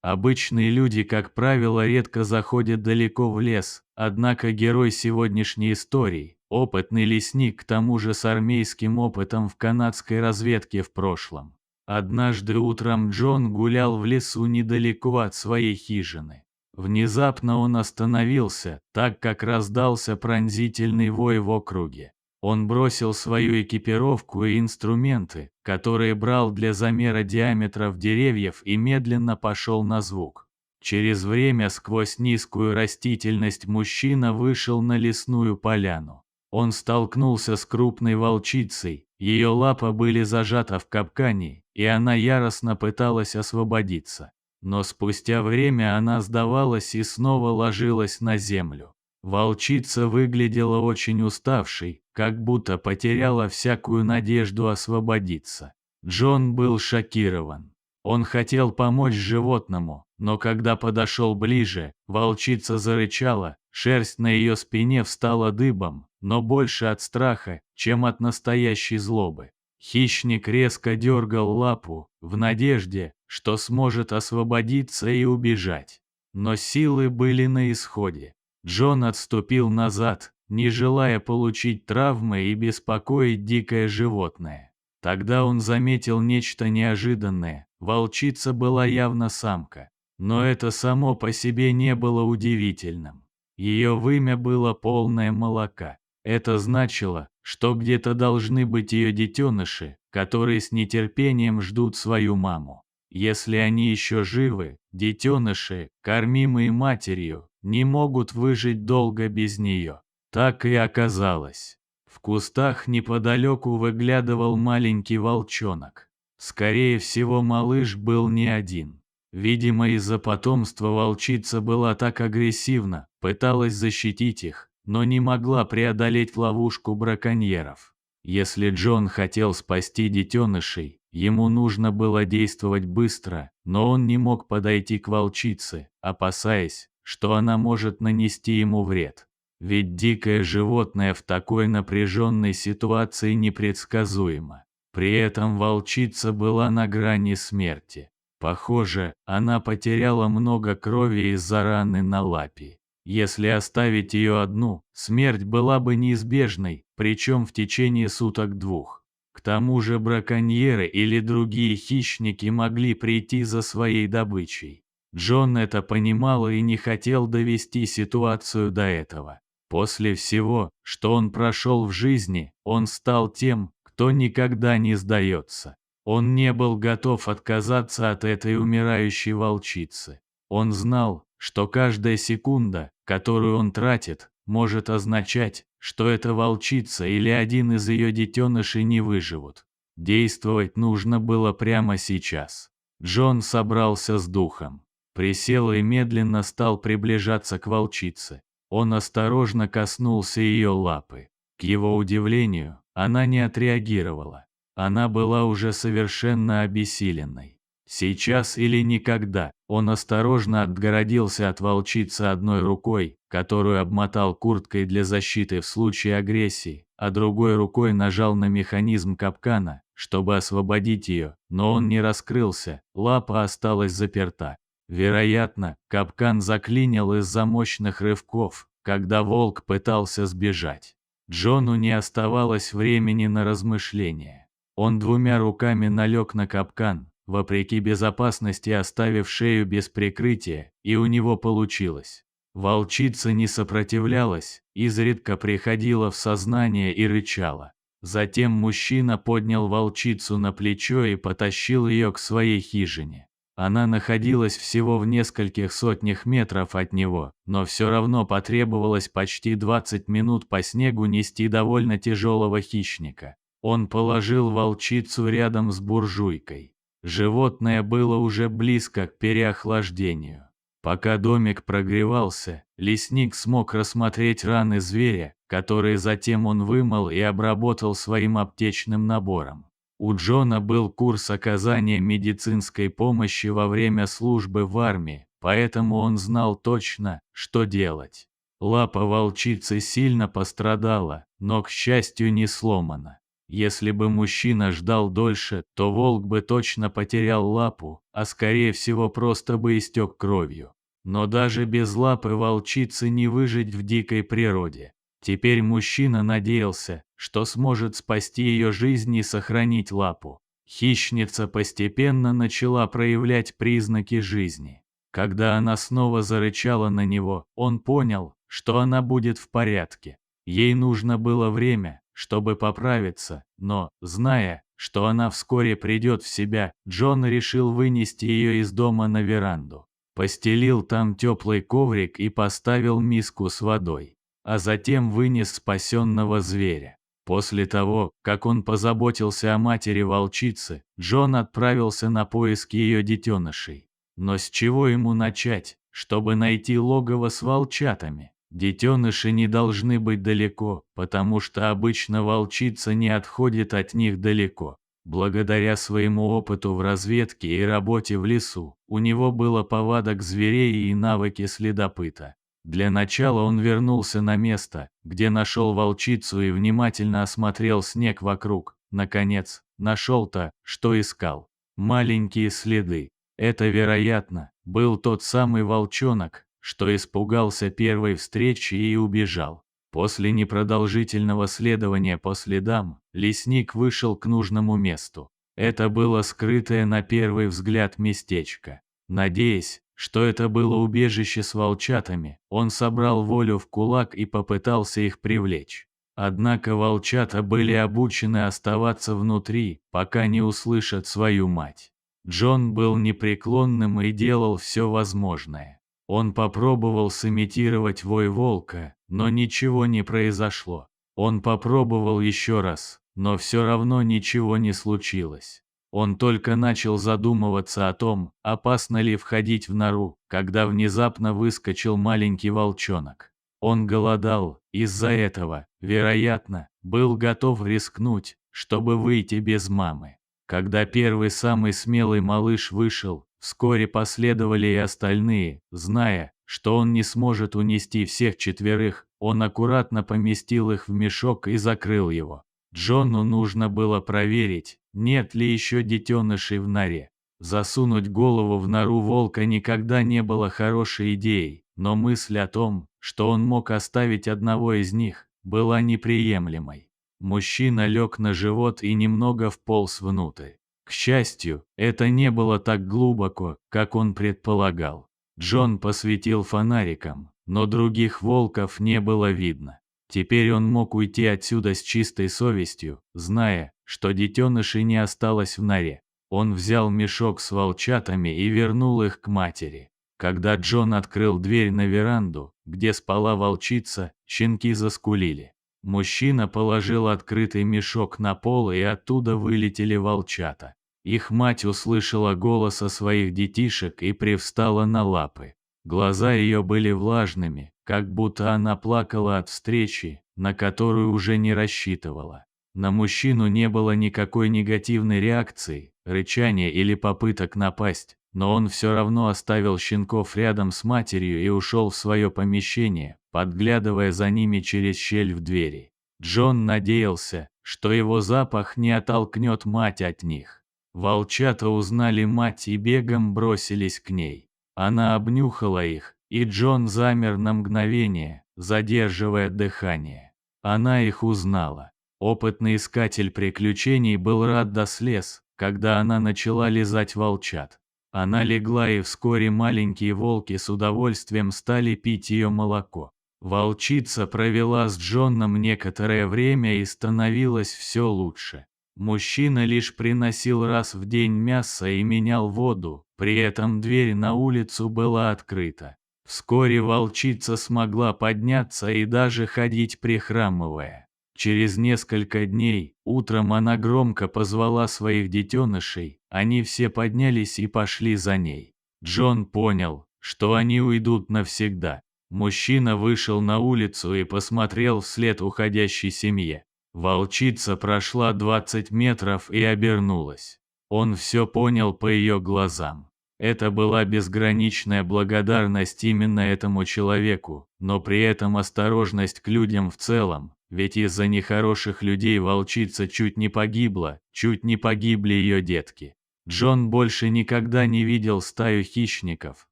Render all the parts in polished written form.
Обычные люди, как правило, редко заходят далеко в лес, однако герой сегодняшней истории, опытный лесник, к тому же с армейским опытом в канадской разведке в прошлом. Однажды утром Джон гулял в лесу недалеко от своей хижины. Внезапно он остановился, так как раздался пронзительный вой в округе. Он бросил свою экипировку и инструменты, которые брал для замера диаметров деревьев, и медленно пошел на звук. Через время сквозь низкую растительность мужчина вышел на лесную поляну. Он столкнулся с крупной волчицей, ее лапы были зажаты в капкане, и она яростно пыталась освободиться. Но спустя время она сдавалась и снова ложилась на землю. Волчица выглядела очень уставшей, как будто потеряла всякую надежду освободиться. Джон был шокирован. Он хотел помочь животному, но когда подошел ближе, волчица зарычала, шерсть на ее спине встала дыбом, но больше от страха, чем от настоящей злобы. Хищник резко дергал лапу, в надежде, что сможет освободиться и убежать. Но силы были на исходе. Джон отступил назад, не желая получить травмы и беспокоить дикое животное. Тогда он заметил нечто неожиданное. Волчица была явно самка. Но это само по себе не было удивительным. Ее вымя было полное молока. Это значило, что где-то должны быть ее детеныши, которые с нетерпением ждут свою маму. Если они еще живы, детеныши, кормимые матерью, не могут выжить долго без нее. Так и оказалось. В кустах неподалеку выглядывал маленький волчонок. Скорее всего, малыш был не один. Видимо, из-за потомства волчица была так агрессивна, пыталась защитить их, но не могла преодолеть ловушку браконьеров. Если Джон хотел спасти детенышей, ему нужно было действовать быстро, но он не мог подойти к волчице, опасаясь, что она может нанести ему вред. Ведь дикое животное в такой напряженной ситуации непредсказуемо. При этом волчица была на грани смерти. Похоже, она потеряла много крови из-за раны на лапе. Если оставить ее одну, смерть была бы неизбежной, причем в течение суток-двух. К тому же браконьеры или другие хищники могли прийти за своей добычей. Джон это понимал и не хотел довести ситуацию до этого. После всего, что он прошел в жизни, он стал тем, кто никогда не сдается. Он не был готов отказаться от этой умирающей волчицы. Он знал, что каждая секунда, которую он тратит, может означать, что эта волчица или один из ее детенышей не выживут. Действовать нужно было прямо сейчас. Джон собрался с духом, присел и медленно стал приближаться к волчице. Он осторожно коснулся ее лапы. К его удивлению, она не отреагировала. Она была уже совершенно обессиленной. Сейчас или никогда. Он осторожно отгородился от волчицы одной рукой, которую обмотал курткой для защиты в случае агрессии, а другой рукой нажал на механизм капкана, чтобы освободить ее, но он не раскрылся, лапа осталась заперта. Вероятно, капкан заклинил из-за мощных рывков, когда волк пытался сбежать. Джону не оставалось времени на размышления. Он двумя руками налег на капкан, вопреки безопасности оставив шею без прикрытия, и у него получилось. Волчица не сопротивлялась, изредка приходила в сознание и рычала. Затем мужчина поднял волчицу на плечо и потащил ее к своей хижине. Она находилась всего в нескольких сотнях метров от него, но все равно потребовалось почти 20 минут по снегу нести довольно тяжелого хищника. Он положил волчицу рядом с буржуйкой. Животное было уже близко к переохлаждению. Пока домик прогревался, лесник смог рассмотреть раны зверя, которые затем он вымыл и обработал своим аптечным набором. У Джона был курс оказания медицинской помощи во время службы в армии, поэтому он знал точно, что делать. Лапа волчицы сильно пострадала, но, к счастью, не сломана. Если бы мужчина ждал дольше, то волк бы точно потерял лапу, а скорее всего просто бы истек кровью. Но даже без лапы волчицы не выжить в дикой природе. Теперь мужчина надеялся, что сможет спасти ее жизнь и сохранить лапу. Хищница постепенно начала проявлять признаки жизни. Когда она снова зарычала на него, он понял, что она будет в порядке. Ей нужно было время, чтобы поправиться, но, зная, что она вскоре придет в себя, Джон решил вынести ее из дома на веранду. Постелил там теплый коврик и поставил миску с водой, а затем вынес спасенного зверя. После того, как он позаботился о матери волчицы, Джон отправился на поиски ее детенышей. Но с чего ему начать, чтобы найти логово с волчатами? Детеныши не должны быть далеко, потому что обычно волчица не отходит от них далеко. Благодаря своему опыту в разведке и работе в лесу, у него было повадок зверей и навыки следопыта. Для начала он вернулся на место, где нашел волчицу и внимательно осмотрел снег вокруг. Наконец, нашел то, что искал. Маленькие следы. Это, вероятно, был тот самый волчонок, что испугался первой встречи и убежал. После непродолжительного следования по следам, лесник вышел к нужному месту. Это было скрытое на первый взгляд местечко. Надеясь, что это было убежище с волчатами, он собрал волю в кулак и попытался их привлечь. Однако волчата были обучены оставаться внутри, пока не услышат свою мать. Джон был непреклонным и делал все возможное. Он попробовал сымитировать вой волка, но ничего не произошло. Он попробовал еще раз, но все равно ничего не случилось. Он только начал задумываться о том, опасно ли входить в нору, когда внезапно выскочил маленький волчонок. Он голодал, из-за этого, вероятно, был готов рискнуть, чтобы выйти без мамы. Когда первый самый смелый малыш вышел, вскоре последовали и остальные. Зная, что он не сможет унести всех четверых, он аккуратно поместил их в мешок и закрыл его. Джону нужно было проверить, нет ли еще детенышей в норе. Засунуть голову в нору волка никогда не было хорошей идеей, но мысль о том, что он мог оставить одного из них, была неприемлемой. Мужчина лег на живот и немного вполз внутрь. К счастью, это не было так глубоко, как он предполагал. Джон посветил фонариком, но других волков не было видно. Теперь он мог уйти отсюда с чистой совестью, зная, что детенышей не осталось в норе. Он взял мешок с волчатами и вернул их к матери. Когда Джон открыл дверь на веранду, где спала волчица, щенки заскулили. Мужчина положил открытый мешок на пол, и оттуда вылетели волчата. Их мать услышала голос своих детишек и привстала на лапы. Глаза ее были влажными, как будто она плакала от встречи, на которую уже не рассчитывала. На мужчину не было никакой негативной реакции, рычания или попыток напасть, но он все равно оставил щенков рядом с матерью и ушел в свое помещение, подглядывая за ними через щель в двери. Джон надеялся, что его запах не оттолкнет мать от них. Волчата узнали мать и бегом бросились к ней. Она обнюхала их, и Джон замер на мгновение, задерживая дыхание. Она их узнала. Опытный искатель приключений был рад до слез, когда она начала лизать волчат. Она легла, и вскоре маленькие волки с удовольствием стали пить ее молоко. Волчица провела с Джоном некоторое время и становилось все лучше. Мужчина лишь приносил раз в день мясо и менял воду, при этом дверь на улицу была открыта. Вскоре волчица смогла подняться и даже ходить прихрамывая. Через несколько дней, утром она громко позвала своих детенышей, они все поднялись и пошли за ней. Джон понял, что они уйдут навсегда. Мужчина вышел на улицу и посмотрел вслед уходящей семье. Волчица прошла 20 метров и обернулась. Он все понял по ее глазам. Это была безграничная благодарность именно этому человеку, но при этом осторожность к людям в целом, ведь из-за нехороших людей волчица чуть не погибла, чуть не погибли ее детки. Джон больше никогда не видел стаю хищников,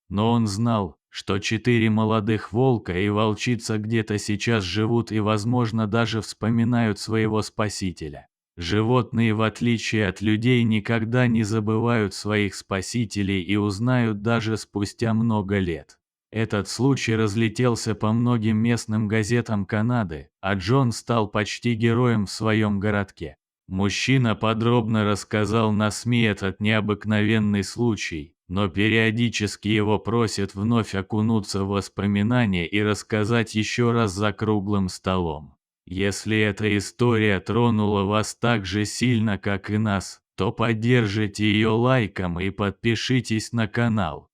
но он знал, что 4 молодых волка и волчица где-то сейчас живут и, возможно, даже вспоминают своего спасителя. Животные, в отличие от людей, никогда не забывают своих спасителей и узнают даже спустя много лет. Этот случай разлетелся по многим местным газетам Канады, а Джон стал почти героем в своем городке. Мужчина подробно рассказал на СМИ этот необыкновенный случай, но периодически его просят вновь окунуться в воспоминания и рассказать еще раз за круглым столом. Если эта история тронула вас так же сильно, как и нас, то поддержите ее лайком и подпишитесь на канал.